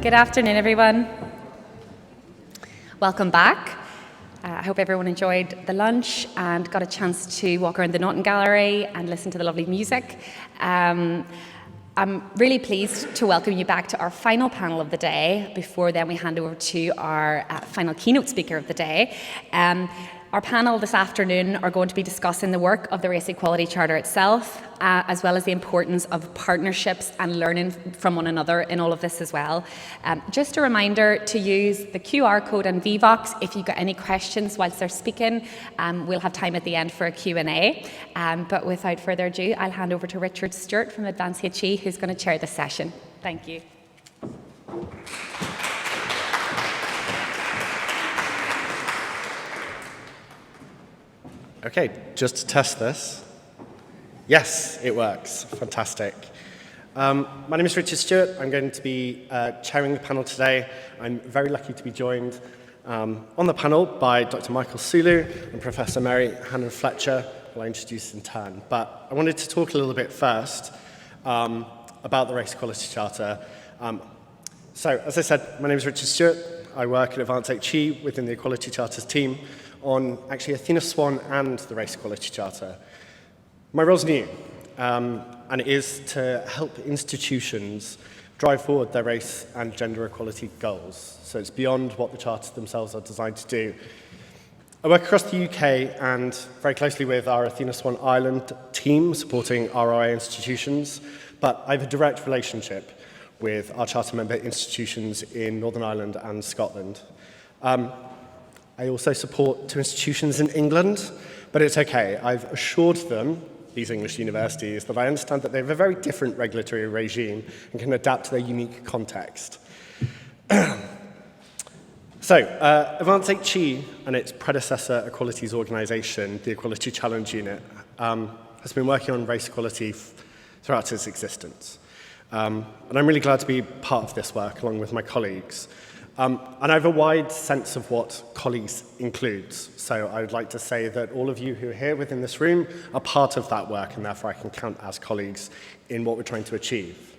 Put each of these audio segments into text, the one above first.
Good afternoon, everyone. Welcome back. I hope everyone enjoyed the lunch and got a chance to walk around the Naughton Gallery and listen to the lovely music. I'm really pleased to welcome you back to our final panel of the day. Before then, we hand over to our final keynote speaker of the day. Our panel this afternoon are going to be discussing the work of the Race Equality Charter itself, as well as the importance of partnerships and learning from one another in all of this as well. Just a reminder to use the QR code on VVox if you've got any questions whilst they're speaking. We'll have time at the end for a Q&A. But without further ado, I'll hand over to Richard Stewart from Advanced HE, who's going to chair this session. Thank you. Okay, just to test this. Yes, it works. Fantastic. My name is Richard Stewart. I'm going to be chairing the panel today. I'm very lucky to be joined on the panel by Dr Michael Sulu and Professor Mary Hannon-Fletcher, who I'll introduce in turn. But I wanted to talk a little bit first about the Race Equality Charter. So, as I said, my name is Richard Stewart. I work at Advanced HE within the Equality Charters team on actually Athena Swan and the Race Equality Charter. My role's new, and it is to help institutions drive forward their race and gender equality goals. So it's beyond what the charters themselves are designed to do. I work across the UK and very closely with our Athena Swan Ireland team supporting ROI institutions, but I have a direct relationship with our charter member institutions in Northern Ireland and Scotland. I also support 2 institutions in England, but it's okay. I've assured them, these English universities, that I understand that they have a very different regulatory regime and can adapt to their unique context. So, Advanced HE and its predecessor equalities organisation, the Equality Challenge Unit, has been working on race equality throughout its existence. And I'm really glad to be part of this work along with my colleagues. And I have a wide sense of what colleagues includes. So I would like to say that all of you who are here within this room are part of that work, and therefore I can count as colleagues in what we're trying to achieve.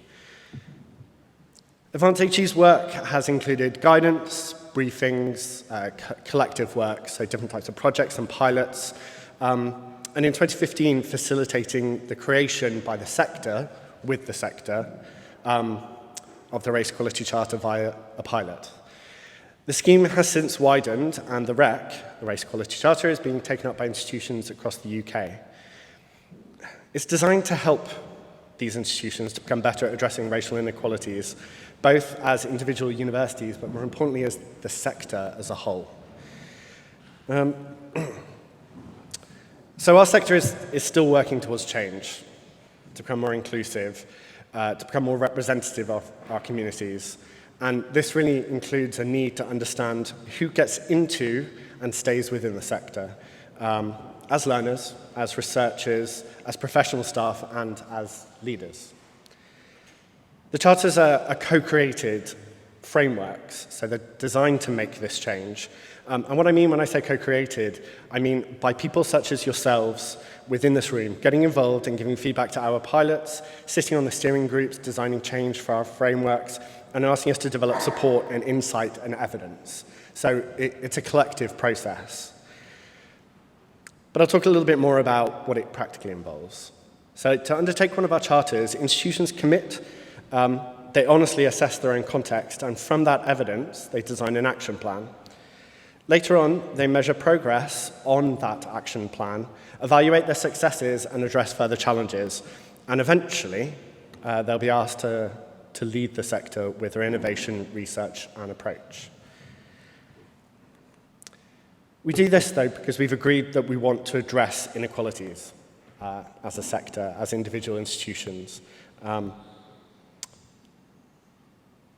Advanced HE's work has included guidance, briefings, collective work, so different types of projects and pilots, and in 2015 facilitating the creation by the sector, with the sector, of the Race Equality Charter via a pilot. The scheme has since widened, and the REC, the Race Equality Charter, is being taken up by institutions across the UK. It's designed to help these institutions to become better at addressing racial inequalities, both as individual universities, but more importantly as the sector as a whole. So our sector is still working towards change, to become more inclusive, to become more representative of our communities. And this really includes a need to understand who gets into and stays within the sector, as learners, as researchers, as professional staff, and as leaders. The charters are co-created frameworks, so they're designed to make this change. And what I mean when I say co-created, I mean by people such as yourselves within this room, getting involved and giving feedback to our pilots, sitting on the steering groups, designing change for our frameworks, and asking us to develop support and insight and evidence. So it's a collective process. But I'll talk a little bit more about what it practically involves. So to undertake one of our charters, institutions commit, they honestly assess their own context, and from that evidence, they design an action plan. Later on, they measure progress on that action plan, evaluate their successes, and address further challenges. And eventually, they'll be asked to lead the sector with their innovation, research, and approach. We do this, though, because we've agreed that we want to address inequalities as a sector, as individual institutions.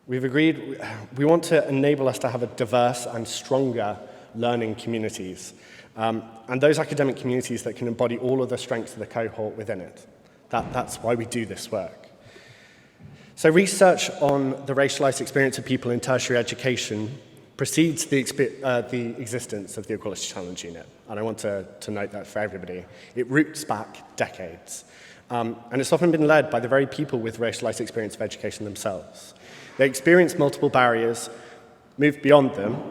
We've agreed we want to enable us to have a diverse and stronger learning communities, and those academic communities that can embody all of the strengths of the cohort within it. That's why we do this work. So research on the racialized experience of people in tertiary education precedes the existence of the Equality Challenge Unit, and I want to note that for everybody. It roots back decades. And it's often been led by the very people with racialized experience of education themselves. They experience multiple barriers, move beyond them,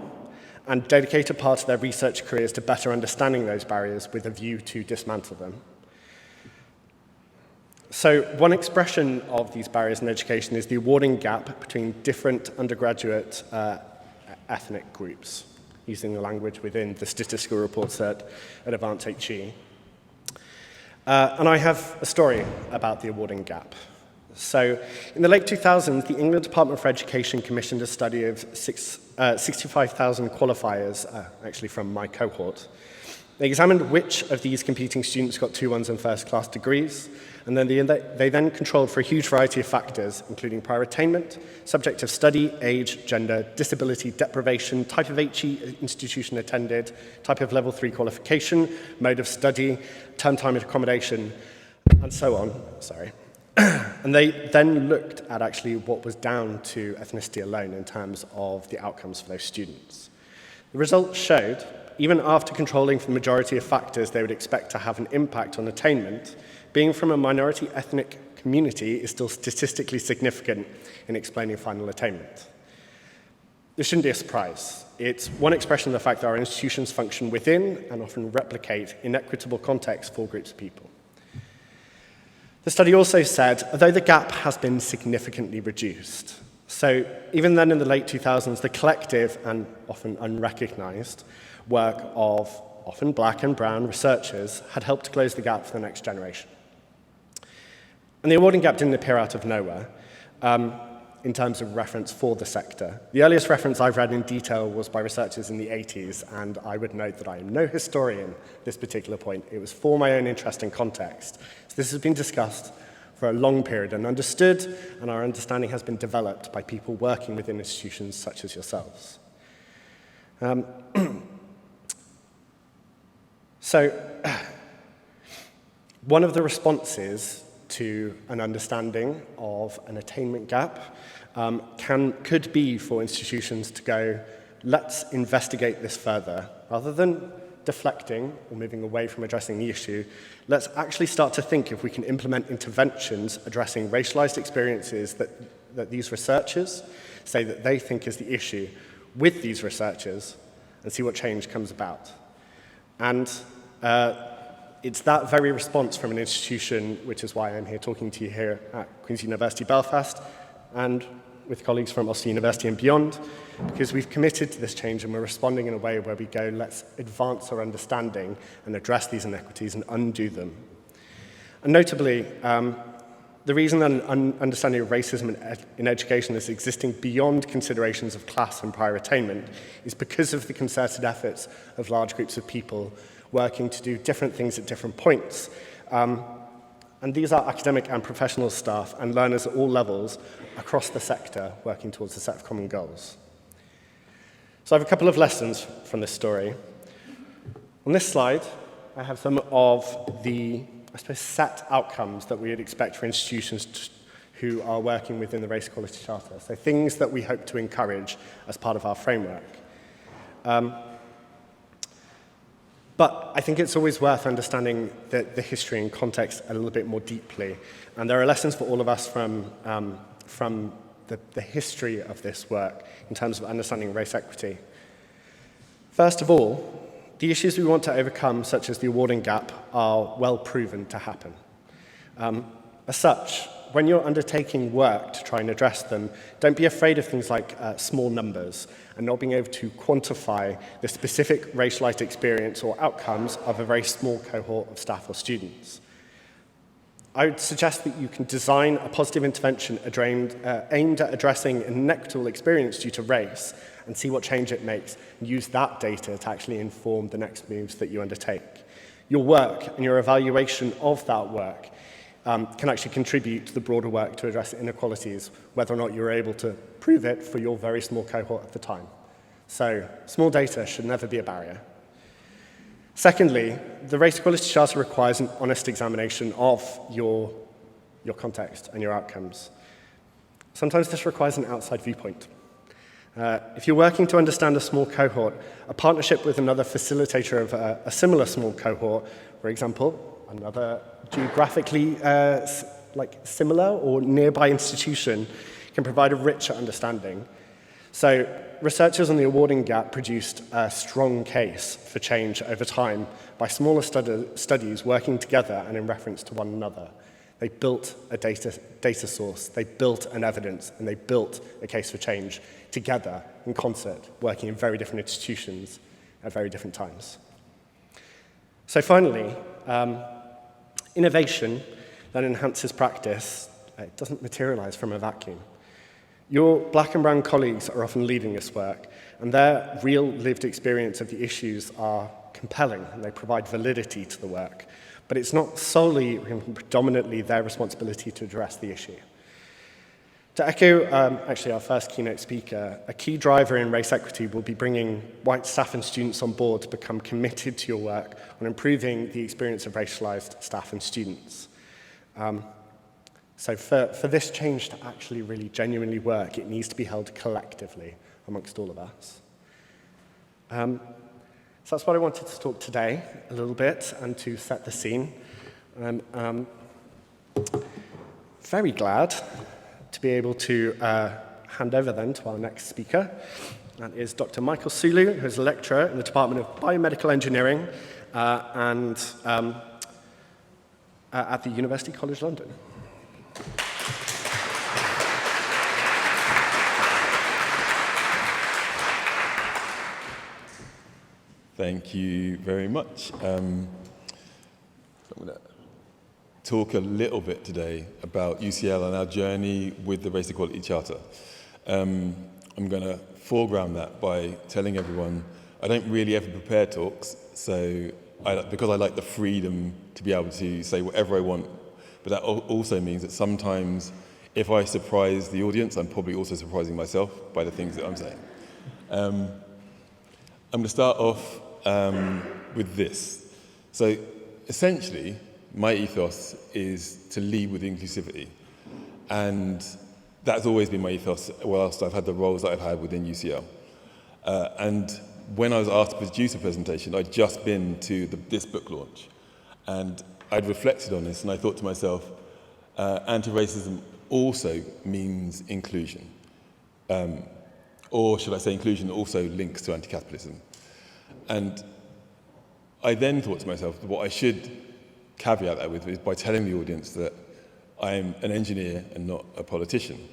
and dedicate a part of their research careers to better understanding those barriers with a view to dismantle them. So one expression of these barriers in education is the awarding gap between different undergraduate ethnic groups, using the language within the statistical reports at Advanced HE. And I have a story about the awarding gap. So in the late 2000s, the England Department for Education commissioned a study of 65,000 qualifiers, actually from my cohort. They examined which of these competing students got 2-1s and first-class degrees, and then they then controlled for a huge variety of factors, including prior attainment, subject of study, age, gender, disability, deprivation, type of HE institution attended, type of level 3 qualification, mode of study, term time of accommodation, and so on. And they then looked at actually what was down to ethnicity alone in terms of the outcomes for those students. The results showed, even after controlling for the majority of factors they would expect to have an impact on attainment, being from a minority ethnic community is still statistically significant in explaining final attainment. This shouldn't be a surprise. It's one expression of the fact that our institutions function within and often replicate inequitable contexts for groups of people. The study also said, although the gap has been significantly reduced, so even then in the late 2000s, the collective and often unrecognized work of often black and brown researchers had helped to close the gap for the next generation. And the awarding gap didn't appear out of nowhere in terms of reference for the sector. The earliest reference I've read in detail was by researchers in the 80s, and I would note that I am no historian at this particular point. It was for my own interest and context. So this has been discussed for a long period and understood, and our understanding has been developed by people working within institutions such as yourselves. So, one of the responses to an understanding of an attainment gap could be for institutions to go, let's investigate this further. Rather than deflecting or moving away from addressing the issue, let's actually start to think if we can implement interventions addressing racialized experiences that these researchers say that they think is the issue with these researchers and see what change comes about. And it's that very response from an institution, which is why I'm here talking to you here at Queen's University Belfast and with colleagues from Ulster University and beyond, because we've committed to this change and we're responding in a way where we go, let's advance our understanding and address these inequities and undo them. And notably, the reason that an understanding of racism in education is existing beyond considerations of class and prior attainment is because of the concerted efforts of large groups of people working to do different things at different points. And these are academic and professional staff and learners at all levels across the sector working towards a set of common goals. So I have a couple of lessons from this story. On this slide, I have some of the, set outcomes that we would expect for institutions who are working within the Race Equality Charter. So things that we hope to encourage as part of our framework. But I think it's always worth understanding the history and context a little bit more deeply. And there are lessons for all of us from the history of this work in terms of understanding race equity. First of all, the issues we want to overcome, such as the awarding gap, are well proven to happen. As such, when you're undertaking work to try and address them, don't be afraid of things like small numbers and not being able to quantify the specific racialized experience or outcomes of a very small cohort of staff or students. I would suggest that you can design a positive intervention aimed at addressing an inequitable experience due to race and see what change it makes, and use that data to actually inform the next moves that you undertake. Your work and your evaluation of that work can actually contribute to the broader work to address inequalities, whether or not you're able to prove it for your very small cohort at the time. So, small data should never be a barrier. Secondly, the Race Equality Charter requires an honest examination of your context and your outcomes. Sometimes this requires an outside viewpoint. If you're working to understand a small cohort, a partnership with another facilitator of a similar small cohort, for example, another geographically similar or nearby institution can provide a richer understanding. So researchers on the awarding gap produced a strong case for change over time by smaller studies working together and in reference to one another. They built a data source, they built an evidence, and they built a case for change together in concert, working in very different institutions at very different times. So finally, innovation that enhances practice, it doesn't materialize from a vacuum. Your black and brown colleagues are often leading this work, and their real lived experience of the issues are compelling, and they provide validity to the work. But it's not solely and predominantly their responsibility to address the issue. To echo actually our first keynote speaker, a key driver in race equity will be bringing white staff and students on board to become committed to your work on improving the experience of racialized staff and students. So for this change to actually really genuinely work, it needs to be held collectively amongst all of us. So that's what I wanted to talk today a little bit and to set the scene. I'm very glad to be able to hand over then to our next speaker. That is Dr. Michael Sulu, who's a lecturer in the Department of Biomedical Engineering and at the University College London. Thank you very much. I'm going to talk a little bit today about UCL and our journey with the Race Equality Charter. I'm going to foreground that by telling everyone I don't really ever prepare talks, because I like the freedom to be able to say whatever I want, but that also means that sometimes if I surprise the audience, I'm probably also surprising myself by the things that I'm saying. I'm going to start off with this. So essentially, my ethos is to lead with inclusivity. And that's always been my ethos whilst I've had the roles that I've had within UCL. And when I was asked to produce a presentation, I'd just been to this book launch. And I'd reflected on this and I thought to myself, anti-racism also means inclusion. Or should I say inclusion also links to anti-capitalism. And I then thought to myself, what I should caveat that with is by telling the audience that I'm an engineer and not a politician.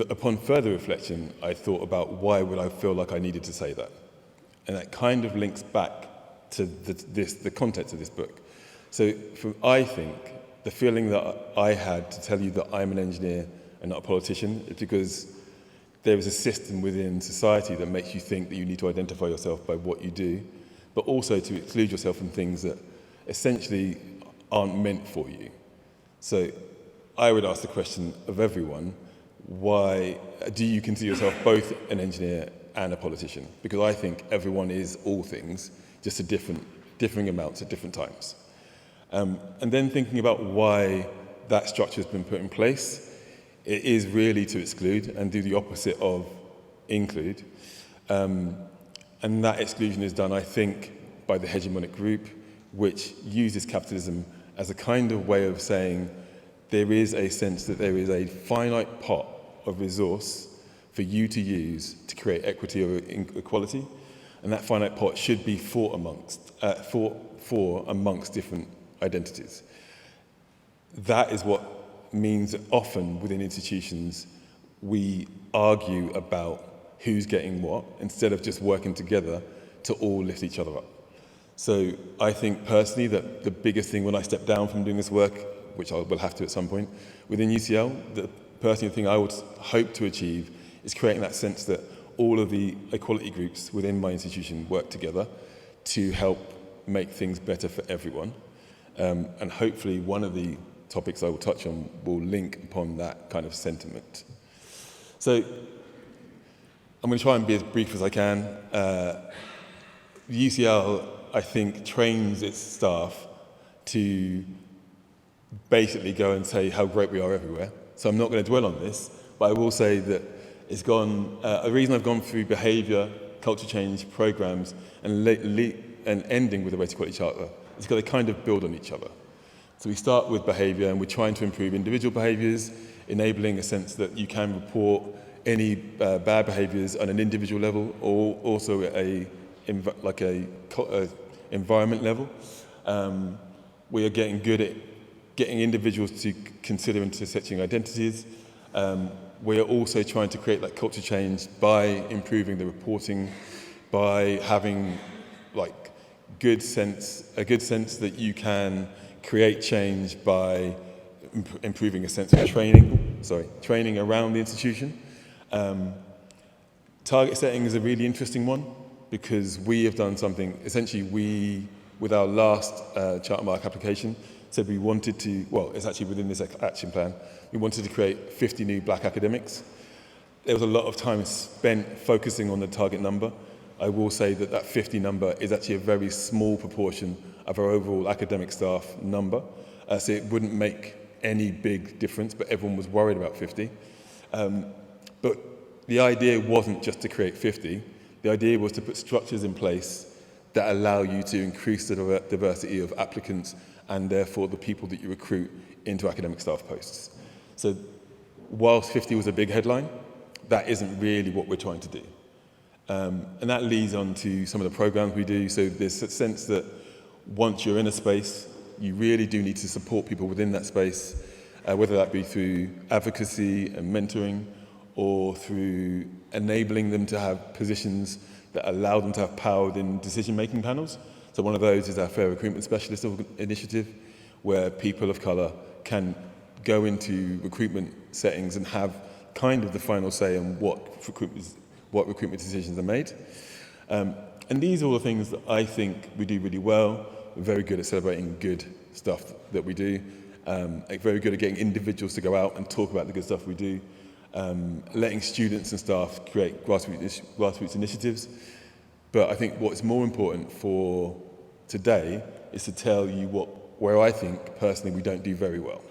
Upon further reflection, I thought about why would I feel like I needed to say that. And that kind of links back to the context of this book. So I think the feeling that I had to tell you that I'm an engineer and not a politician is because there is a system within society that makes you think that you need to identify yourself by what you do, but also to exclude yourself from things that essentially aren't meant for you. So I would ask the question of everyone, why do you consider yourself both an engineer and a politician? Because I think everyone is all things, just at differing amounts at different times. And then thinking about why that structure has been put in place, it is really to exclude and do the opposite of include. And that exclusion is done, I think, by the hegemonic group, which uses capitalism as a kind of way of saying there is a sense that there is a finite pot of resource for you to use to create equity or equality, and that finite pot should be fought amongst different identities. That is what means that often within institutions we argue about who's getting what instead of just working together to all lift each other up. So I think personally that the biggest thing when I step down from doing this work, which I will have to at some point within UCL, the personal thing I would hope to achieve is creating that sense that all of the equality groups within my institution work together to help make things better for everyone. And hopefully one of the topics I will touch on will link upon that kind of sentiment. So I'm going to try and be as brief as I can. UCL, I think, trains its staff to basically go and say how great we are everywhere. So I'm not going to dwell on this, but I will say that it's gone, a reason I've gone through behaviour, culture change programs, and ending with the Race Equality Charter it's got to kind of build on each other. So we start with behaviour, and we're trying to improve individual behaviours, enabling a sense that you can report any bad behaviours on an individual level, or also at a environment level. We are getting good at getting individuals to consider intersecting identities. We are also trying to create that culture change by improving the reporting, by having a good sense that you can create change by improving a sense of training around the institution. Target setting is a really interesting one, because we have done something, essentially with our last charter mark application, said we wanted to, well, it's actually within this action plan, we wanted to create 50 new black academics. There was a lot of time spent focusing on the target number. I will say that 50 number is actually a very small proportion of our overall academic staff number, so it wouldn't make any big difference, but everyone was worried about 50. But the idea wasn't just to create 50, the idea was to put structures in place that allow you to increase the diversity of applicants and therefore the people that you recruit into academic staff posts. So whilst 50 was a big headline, that isn't really what we're trying to do. And that leads on to some of the programs we do. So there's a sense that once you're in a space, you really do need to support people within that space, whether that be through advocacy and mentoring, or through enabling them to have positions that allow them to have power within decision-making panels. So one of those is our Fair Recruitment Specialist initiative, where people of colour can go into recruitment settings and have kind of the final say on what recruitment decisions are made. And these are all the things that I think we do really well. We're very good at celebrating good stuff that we do. Very good at getting individuals to go out and talk about the good stuff we do. Letting students and staff create grassroots initiatives. But I think what's more important for today is to tell you where I think personally we don't do very well.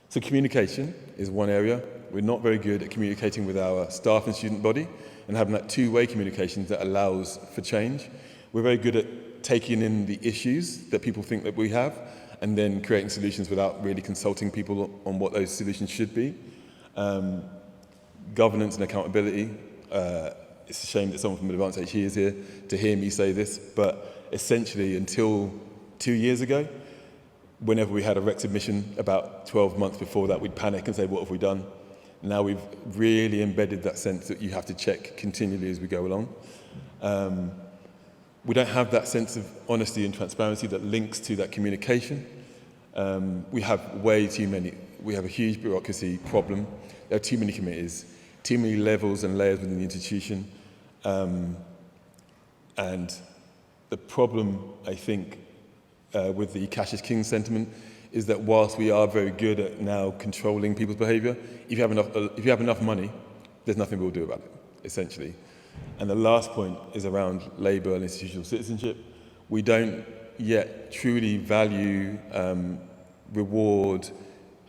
So communication is one area. We're not very good at communicating with our staff and student body and having that two-way communication that allows for change. We're very good at taking in the issues that people think that we have and then creating solutions without really consulting people on what those solutions should be. Governance and accountability. It's a shame that someone from Advanced HE is here to hear me say this, but essentially until 2 years ago, whenever we had a rec submission, about 12 months before that, we'd panic and say, what have we done? Now we've really embedded that sense that you have to check continually as we go along. We don't have that sense of honesty and transparency that links to that communication. We have way too many. We have a huge bureaucracy problem. There are too many committees, too many levels and layers within the institution. And the problem, I think, with the cash is king sentiment is that whilst we are very good at now controlling people's behaviour, if you have enough money, there's nothing we'll do about it, essentially. And the last point is around labour and institutional citizenship. We don't yet truly value, reward,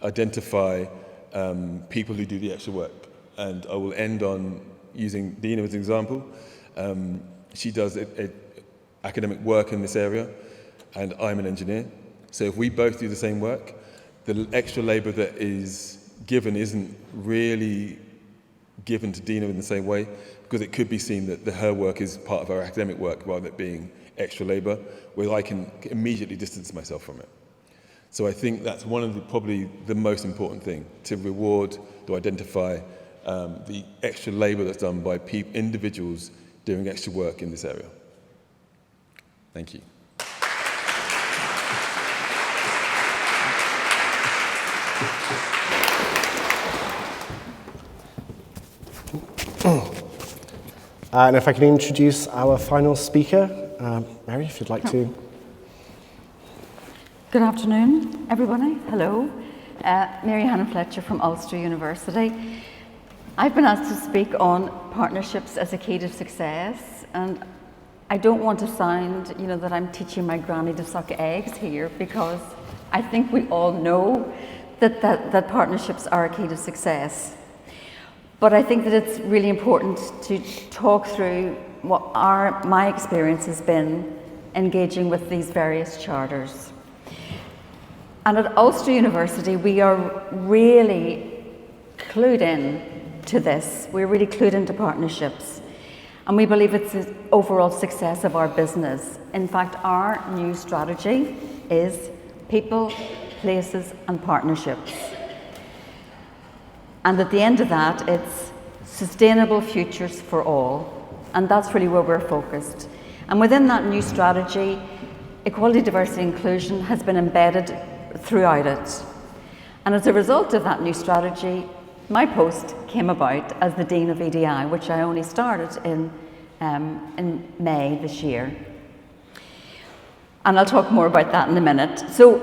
identify people who do the extra work. And I will end on using Dina as an example. She does academic work in this area, and I'm an engineer. So if we both do the same work, the extra labour that is given isn't really given to Dina in the same way, because it could be seen that her work is part of our academic work rather than it being extra labour, where I can immediately distance myself from it. So I think that's one of probably the most important thing, to reward, to identify the extra labour that's done by individuals doing extra work in this area. Thank you. And if I can introduce our final speaker, Mary, if you'd like to. Good afternoon, everybody. Hello. Mary Hannon-Fletcher from Ulster University. I've been asked to speak on partnerships as a key to success, and I don't want to sound, that I'm teaching my granny to suck eggs here, because I think we all know that partnerships are a key to success. But I think that it's really important to talk through what my experience has been engaging with these various charters. And at Ulster University, we are really clued in to this. We're really clued into partnerships. And we believe it's the overall success of our business. In fact, our new strategy is people, places, and partnerships. And at the end of that, it's sustainable futures for all. And that's really where we're focused. And within that new strategy, equality, diversity, inclusion has been embedded throughout it. And as a result of that new strategy, my post came about as the Dean of EDI, which I only started in May this year. And I'll talk more about that in a minute. So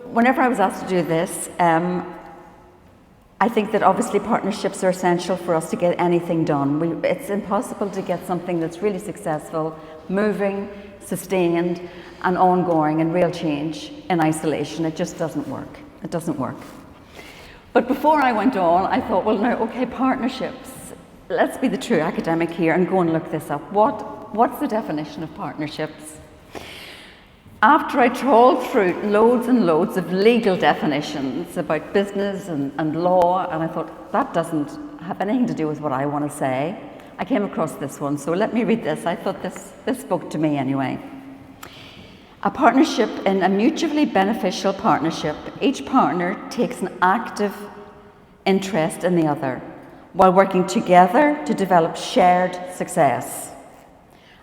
whenever I was asked to do this, I think that obviously partnerships are essential for us to get anything done. It's impossible to get something that's really successful, moving, sustained, and ongoing and real change in isolation. It just doesn't work. It doesn't work. But before I went on, I thought, well, now, okay, partnerships. Let's be the true academic here and go and look this up. What's the definition of partnerships? After I trawled through loads and loads of legal definitions about business and law, and I thought, that doesn't have anything to do with what I want to say, I came across this one. So let me read this. I thought this spoke to me anyway. A partnership, in a mutually beneficial partnership, each partner takes an active interest in the other while working together to develop shared success.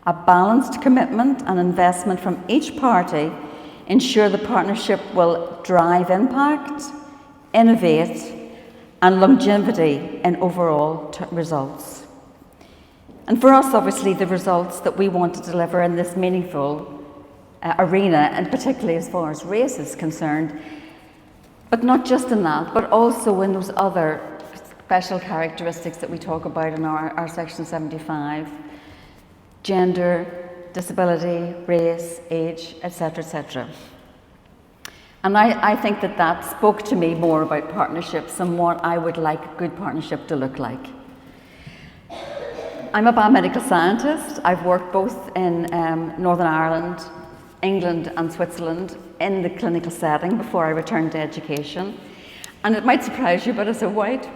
A balanced commitment and investment from each party ensure the partnership will drive impact, innovate, and longevity in overall results. And for us, obviously, the results that we want to deliver in this meaningful arena, and particularly as far as race is concerned, but not just in that, but also in those other special characteristics that we talk about in our section 75, gender, disability, race, age, etc., etc. And I think that spoke to me more about partnerships and what I would like a good partnership to look like. I'm a biomedical scientist. I've worked both in Northern Ireland, England and Switzerland in the clinical setting before I returned to education. And it might surprise you, but as a white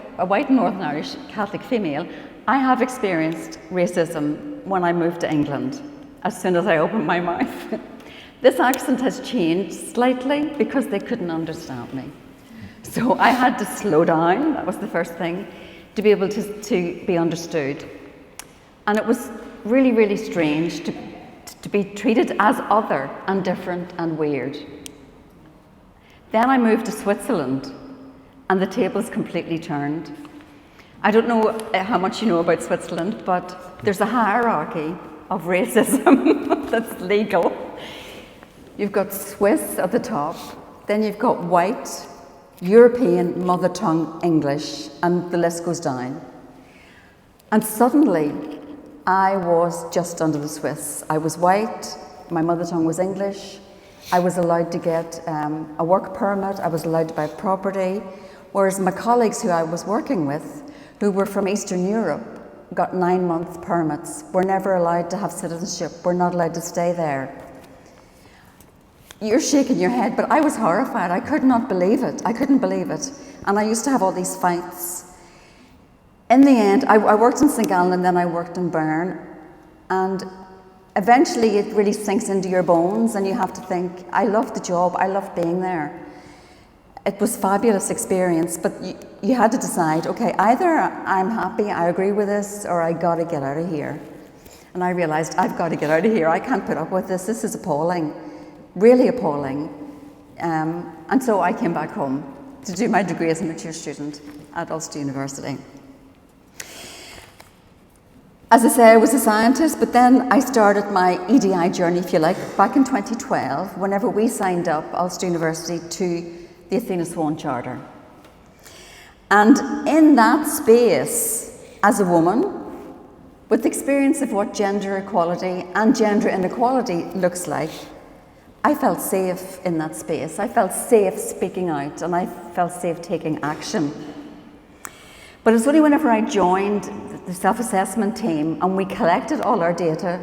Northern Irish Catholic female, I have experienced racism when I moved to England, as soon as I opened my mouth. This accent has changed slightly because they couldn't understand me. So I had to slow down, that was the first thing, to be able to be understood. And it was really, really strange to be treated as other and different and weird. Then I moved to Switzerland and the tables completely turned. I don't know how much you know about Switzerland, but there's a hierarchy of racism that's legal. You've got Swiss at the top, then you've got white, European mother tongue English, and the list goes down. And suddenly, I was just under the Swiss. I was white, my mother tongue was English, I was allowed to get a work permit, I was allowed to buy property, whereas my colleagues who I was working with, who were from Eastern Europe, got 9-month permits, were never allowed to have citizenship, were not allowed to stay there. You're shaking your head, but I was horrified. I could not believe it. I couldn't believe it. And I used to have all these fights. In the end, I worked in St. Gallen and then I worked in Bern. And eventually it really sinks into your bones and you have to think, I love the job, I love being there. It was a fabulous experience, but you had to decide, okay, either I'm happy, I agree with this, or I got to get out of here. And I realized I've got to get out of here. I can't put up with this. This is appalling, really appalling. And so I came back home to do my degree as a mature student at Ulster University. As I say, I was a scientist, but then I started my EDI journey, if you like, back in 2012, whenever we signed up, Ulster University, to the Athena Swan Charter. And in that space, as a woman, with experience of what gender equality and gender inequality looks like, I felt safe in that space. I felt safe speaking out, and I felt safe taking action. But it's only whenever I joined the self-assessment team and we collected all our data,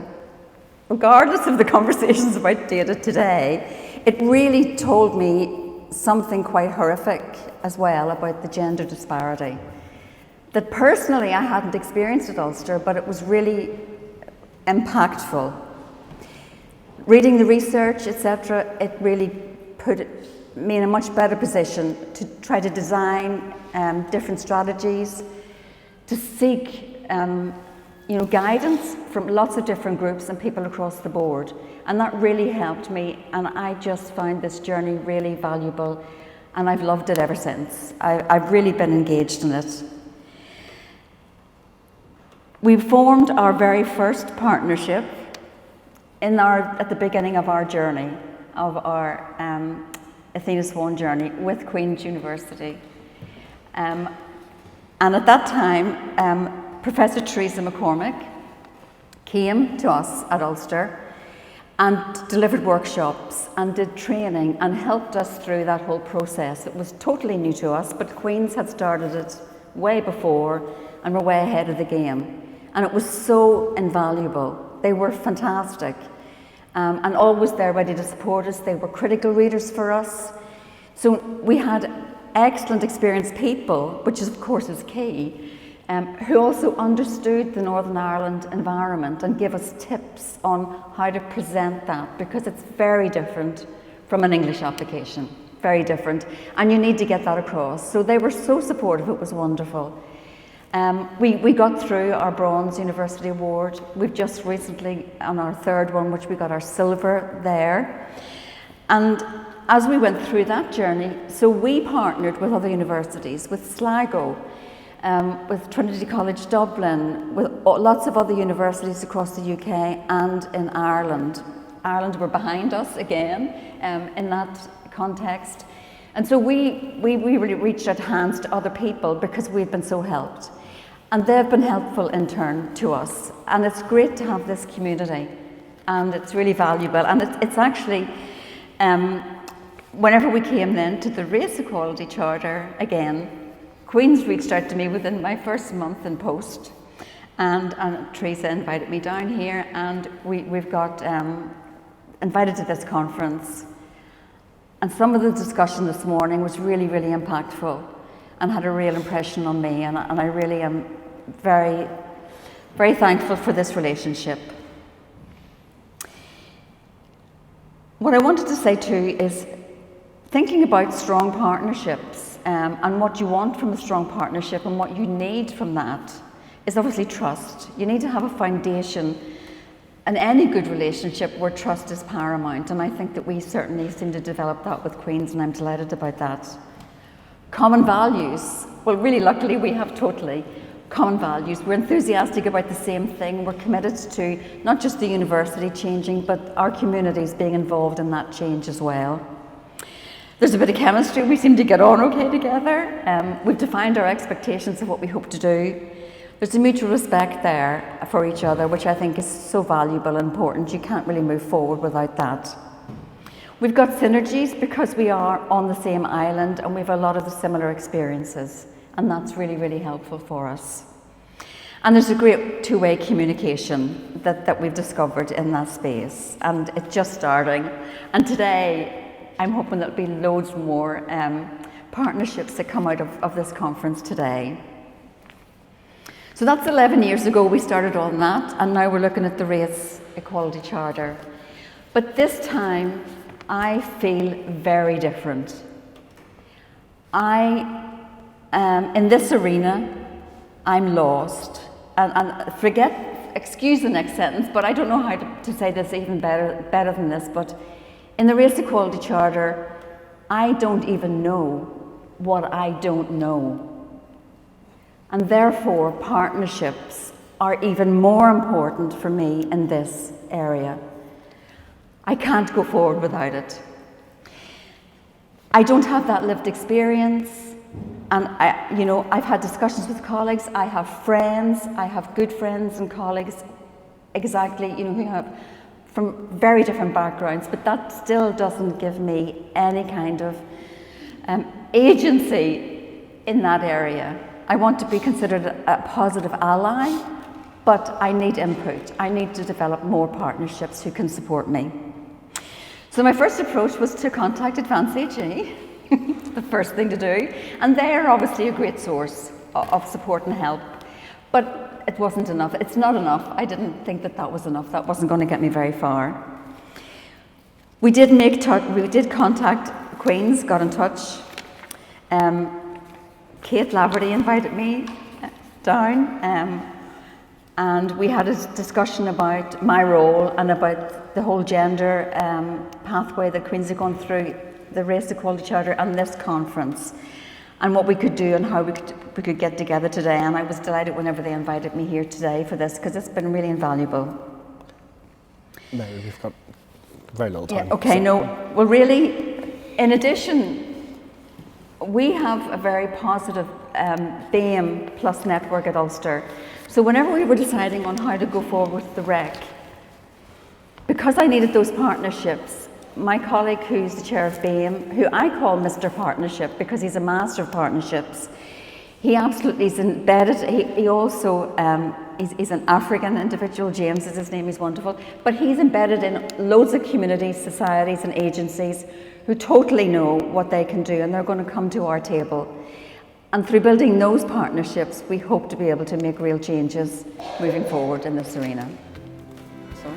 regardless of the conversations about data today, it really told me something quite horrific as well about the gender disparity. That personally I hadn't experienced at Ulster, but it was really impactful. Reading the research, etc., it really put me in a much better position to try to design different strategies, to seek guidance from lots of different groups and people across the board. And that really helped me, and I just found this journey really valuable, and I've loved it ever since. I've really been engaged in it. We formed our very first partnership at the beginning of our journey, of our Athena Swan journey with Queen's University. And at that time, Professor Teresa McCormick came to us at Ulster and delivered workshops and did training and helped us through that whole process. It was totally new to us, but Queen's had started it way before and were way ahead of the game. And it was so invaluable. They were fantastic and always there ready to support us. They were critical readers for us. So we had excellent experienced people, which is, of course is key, who also understood the Northern Ireland environment and give us tips on how to present that, because it's very different from an English application, very different, and you need to get that across. So they were so supportive, it was wonderful. We got through our Bronze University Award. We've just recently, on our third one, which we got our silver there. And as we went through that journey, so we partnered with other universities, with Sligo, with Trinity College Dublin, with lots of other universities across the UK and in Ireland. Ireland were behind us again in that context. And so we really reached out hands to other people because we've been so helped. And they've been helpful in turn to us. And it's great to have this community. And it's really valuable. And it's actually, whenever we came then to the Race Equality Charter again, Queen's reached out to me within my first month in post. And Teresa invited me down here, and we've got invited to this conference. And some of the discussion this morning was really, really impactful and had a real impression on me. And I really am very, very thankful for this relationship. What I wanted to say too is thinking about strong partnerships and what you want from a strong partnership and what you need from that is obviously trust. You need to have a foundation in any good relationship where trust is paramount, and I think that we certainly seem to develop that with Queen's, and I'm delighted about that. Common values. Well, really luckily we have totally common values. We're enthusiastic about the same thing. We're committed to not just the university changing, but our communities being involved in that change as well. There's a bit of chemistry. We seem to get on okay together. We've defined our expectations of what we hope to do. There's a mutual respect there for each other, which I think is so valuable and important. You can't really move forward without that. We've got synergies because we are on the same island and we have a lot of the similar experiences, and that's really, really helpful for us. And there's a great two-way communication that we've discovered in that space, and it's just starting. And today, I'm hoping there'll be loads more partnerships that come out of this conference today. So that's 11 years ago we started on that, and now we're looking at the Race Equality Charter. But this time, I feel very different. In this arena, I'm lost. And excuse the next sentence, but I don't know how to say this even better than this, but in the Race Equality Charter, I don't even know what I don't know. And therefore, partnerships are even more important for me in this area. I can't go forward without it. I don't have that lived experience, and I've had discussions with colleagues. I have friends. I have good friends and colleagues, exactly, who have from very different backgrounds. But that still doesn't give me any kind of agency in that area. I want to be considered a positive ally but I need input. I need to develop more partnerships who can support me. So my first approach was to contact Advance AG, the first thing to do, and they're obviously a great source of support and help, but it wasn't enough. It's not enough. I didn't think that that was enough. That wasn't going to get me very far. We did contact Queen's, got in touch. Kate Laverty invited me down, and we had a discussion about my role and about the whole gender pathway that Queen's are going through, the Race Equality Charter and this conference, and what we could do and how we could get together today. And I was delighted whenever they invited me here today for this, because it's been really invaluable. Mary, we've got very little time. Yeah, okay, no, well really, in addition, we have a very positive BAME plus network at Ulster. So whenever we were deciding on how to go forward with the REC, because I needed those partnerships, my colleague who's the chair of BAME, who I call Mr. Partnership because he's a master of partnerships, he absolutely is embedded. He also, he's an African individual, James is his name, he's wonderful, but he's embedded in loads of communities, societies and agencies who totally know what they can do, and they're going to come to our table. And through building those partnerships, we hope to be able to make real changes moving forward in this arena. So,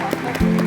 thank you.